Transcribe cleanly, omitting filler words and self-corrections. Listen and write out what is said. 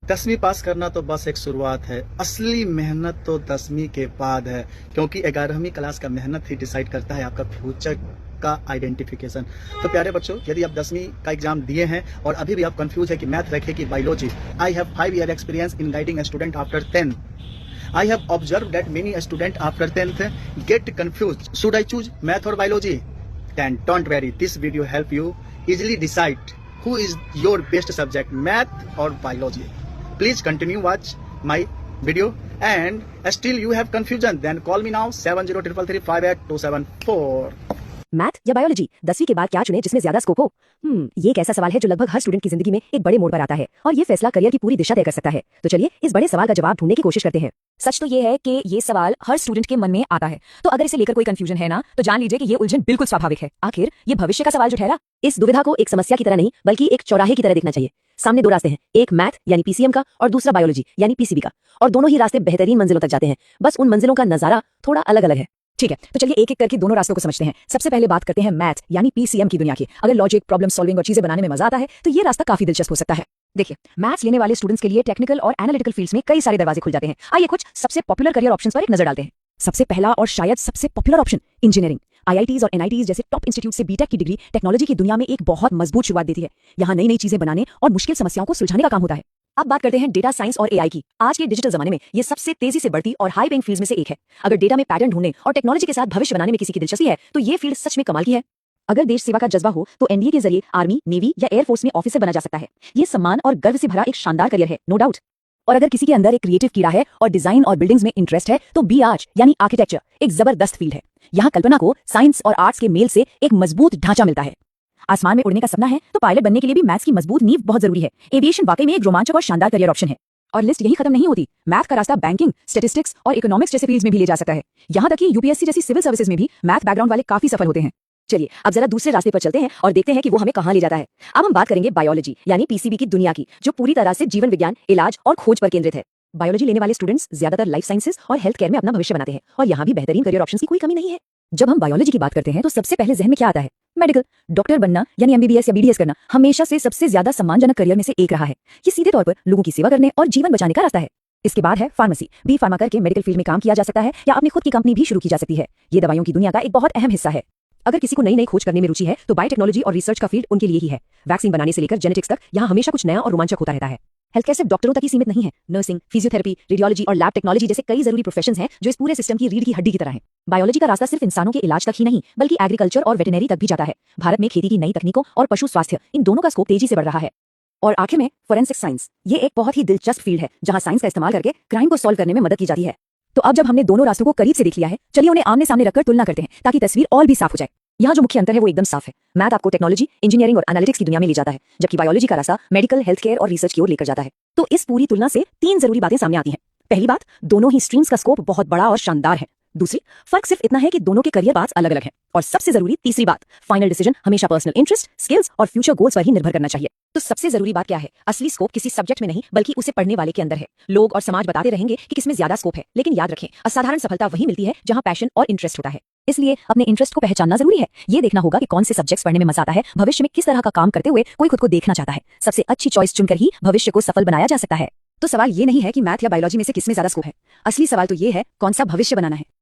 10वीं पास करना तो बस एक शुरुआत है, असली मेहनत तो 10वीं के बाद है, क्योंकि 11वीं क्लास का मेहनत ही डिसाइड करता है आपका फ्यूचर का आइडेंटिफिकेशन। तो प्यारे बच्चों, यदि आप 10वीं का एग्जाम दिए हैं और अभी भी आप कंफ्यूज है कि मैथ रखे कि biology, I have 5 year experience in guiding student after 10। I have observed that many students after 10th get confused. Should I choose math or biology? Then don't worry, this video help you easily decide who is your best subject, math or biology. Please continue watch my video, and still you have confusion, then call me now 7033358274. Math या biology, 10वीं के बाद क्या चुने जिसमें ज्यादा scope हो? ये एक ऐसा सवाल है जो लगभग हर स्टूडेंट की जिंदगी में एक बड़े मोड़ पर आता है और ये फैसला करियर की पूरी दिशा तय कर सकता है। तो चलिए इस बड़े सवाल का जवाब ढूंढने की कोशिश करते हैं। सच तो ये है कि ये सवाल हर स्टूडेंट के मन में आता है, तो अगर इसे लेकर कोई कंफ्यूजन है ना, तो जान लीजिए कि ये उलझन बिल्कुल स्वाभाविक है। आखिर ये भविष्य का सवाल जो ठहरा, इस दुविधा को एक समस्या की तरह नहीं बल्कि एक चौराहे की तरह देखना चाहिए। सामने दो रास्ते हैं, एक मैथ यानी पीसीएम का और दूसरा बायोलॉजी यानी पीसीबी का, और दोनों ही रास्ते बेहतरीन मंजिलों तक जाते हैं, बस उन मंजिलों का नजारा थोड़ा अलग अलग है। ठीक है, तो चलिए एक एक करके दोनों रास्तों को समझते हैं। सबसे पहले बात करते हैं मैथ यानी पीसीएम की दुनिया की। अगर लॉजिक, प्रॉब्लम सॉल्विंग और चीजें बनाने में मजा आता है तो ये रास्ता काफी दिलचस्प हो सकता है। देखिए, मैथ्स लेने वाले स्टूडेंट्स के लिए टेक्निकल और एनालिटिकल फील्ड्स में कई सारे दरवाजे खुल जाते हैं। आइए कुछ सबसे पॉपुलर करियर ऑप्शंस पर एक नजर डालते हैं। सबसे पहला और शायद सबसे पॉपुलर ऑप्शन, इंजीनियरिंग। आईआईटीज और एनआईटीज जैसे टॉप इंस्टीट्यूट से बीटेक की डिग्री टेक्नोलॉजी की दुनिया में एक बहुत मजबूत शुरुआत देती है। यहाँ नई नई चीजें बनाने और मुश्किल समस्याओं को सुलझाने का काम होता है। अब बात करते हैं डेटा साइंस और एआई की। आज के डिजिटल जमाने में ये सबसे तेजी से बढ़ती और हाई पेइंग फील्ड्स में से एक है। अगर डेटा में पैटर्न ढूंढने और टेक्नोलॉजी के साथ भविष्य बनाने में किसी की दिलचस्पी है तो ये फील्ड सच में कमाल की है। अगर देश सेवा का जज्बा हो तो एनडीए के जरिए आर्मी, नेवी या एयरफोर्स में ऑफिसर बना जा सकता है। ये सम्मान और गर्व से भरा एक शानदार करियर है, नो डाउट। और अगर किसी के अंदर एक क्रिएटिव कीड़ा है और डिजाइन और बिल्डिंग्स में इंटरेस्ट है तो बी आर्च यानी आर्किटेक्चर एक जबरदस्त फील्ड है। यहाँ कल्पना को साइंस और आर्ट्स के मेल से एक मजबूत ढांचा मिलता है। आसमान में उड़ने का सपना है तो पायलट बनने के लिए भी मैथ्स की मजबूत नींव बहुत जरूरी है। एविएशन वाकई में एक रोमांचक और शानदार करियर ऑप्शन है। और लिस्ट यही खत्म नहीं होती। मैथ का रास्ता बैंकिंग, स्टैटिस्टिक्स और इकोनॉमिक्स जैसे फील्ड्स में भी ले जा सकता है। यहाँ तक कि यूपीएससी जैसी सिविल सर्विसेज में भी मैथ बैकग्राउंड वाले काफी सफल होते हैं। चलिए अब जरा दूसरे रास्ते पर चलते हैं और देखते हैं कि वो हमें कहाँ ले जाता है। अब हम बात करेंगे बायोलॉजी यानी पीसीबी की दुनिया की, जो पूरी तरह से जीवन विज्ञान, इलाज और खोज पर केंद्रित है। बायोलॉजी लेने वाले स्टूडेंट्स ज्यादातर लाइफ साइंसेज और हेल्थ केयर में अपना भविष्य बनाते हैं और यहाँ भी बेहतरीन करियर ऑप्शंस की कोई कमी नहीं है। जब हम बायोलॉजी की बात करते हैं तो सबसे पहले जहन में क्या आता है? मेडिकल, डॉक्टर बनना यानी एमबीबीएस या बीडीएस करना हमेशा से सबसे ज्यादा सम्मानजनक करियर में से एक रहा है। ये सीधे तौर पर लोगों की सेवा करने और जीवन बचाने का रास्ता है। इसके बाद है फार्मेसी। बी फार्मा करके मेडिकल फील्ड में काम किया जा सकता है या अपनी खुद की कंपनी भी शुरू की जा सकती है। ये दवाइयों की दुनिया का एक बहुत अहम हिस्सा है। अगर किसी को नई नई खोज करने में रुचि है तो बायोटेक्नोलॉजी और रिसर्च का फील्ड उनके लिए ही है। वैक्सीन बनाने से लेकर जेनेटिक्स तक यहाँ हमेशा कुछ नया और रोमांचक होता रहता है। हेल्थ केयर सिर्फ डॉक्टरों तक ही सीमित नहीं है। नर्सिंग, फिजियोथेरेपी, रेडियोलॉजी और लैब टेक्नोलॉजी जैसे कई जरूरी प्रोफेशंस हैं जो इस पूरे सिस्टम की रीढ़ की हड्डी की तरह हैं। बायोलॉजी का रास्ता सिर्फ इंसानों के इलाज तक ही नहीं बल्कि एग्रीकल्चर और वेटरनरी तक भी जाता है। भारत में खेती की नई तकनीकों और पशु स्वास्थ्य, इन दोनों का स्कोप तेजी से बढ़ रहा है। और आखिर में फोरेंसिक साइंस, ये एक बहुत ही दिलचस्प फील्ड है जहां साइंस का इस्तेमाल करके क्राइम को सॉल्व करने में मदद की जाती है। तो अब जब हमने दोनों रास्तों को करीब से देख लिया है, चलिए उन्हें आमने सामने रखकर तुलना करते हैं ताकि तस्वीर और भी साफ हो जाए। यहाँ जो मुख्य अंतर है वो एकदम साफ है। मैथ आपको टेक्नोलॉजी, इंजीनियरिंग और एनालिटिक्स की दुनिया में ले जाता है, जबकि बायोलॉजी का रास्ता मेडिकल, हेल्थ केयर और रिसर्च की ओर लेकर जाता है। तो इस पूरी तुलना से 3 जरूरी बातें सामने आती हैं। पहली बात, दोनों ही स्ट्रीम्स का स्कोप बहुत बड़ा और शानदार है। दूसरी, फर्क सिर्फ इतना है कि दोनों के करियर पाथ्स अलग अलग हैं। और सबसे जरूरी तीसरी बात, फाइनल डिसीजन हमेशा पर्सनल इंटरेस्ट, स्किल्स और फ्यूचर गोल्स पर ही निर्भर करना चाहिए। तो सबसे जरूरी बात क्या है? असली स्कोप किसी सब्जेक्ट में नहीं बल्कि उसे पढ़ने वाले के अंदर है। लोग और समाज बताते रहेंगे कि किसमें ज्यादा स्कोप है, लेकिन याद रखें, असाधारण सफलता वही मिलती है जहां पैशन और इंटरेस्ट होता है। इसलिए अपने इंटरेस्ट को पहचानना जरूरी है। ये देखना होगा कि कौन से सब्जेक्ट्स पढ़ने में मजा आता है, भविष्य में किस तरह का काम करते हुए कोई खुद को देखना चाहता है। सबसे अच्छी चॉइस चुनकर ही भविष्य को सफल बनाया जा सकता है। तो सवाल ये नहीं है कि मैथ या बायोलॉजी में से किसमें ज्यादा स्कोप है। असली सवाल तो ये है, कौन सा भविष्य बनाना है।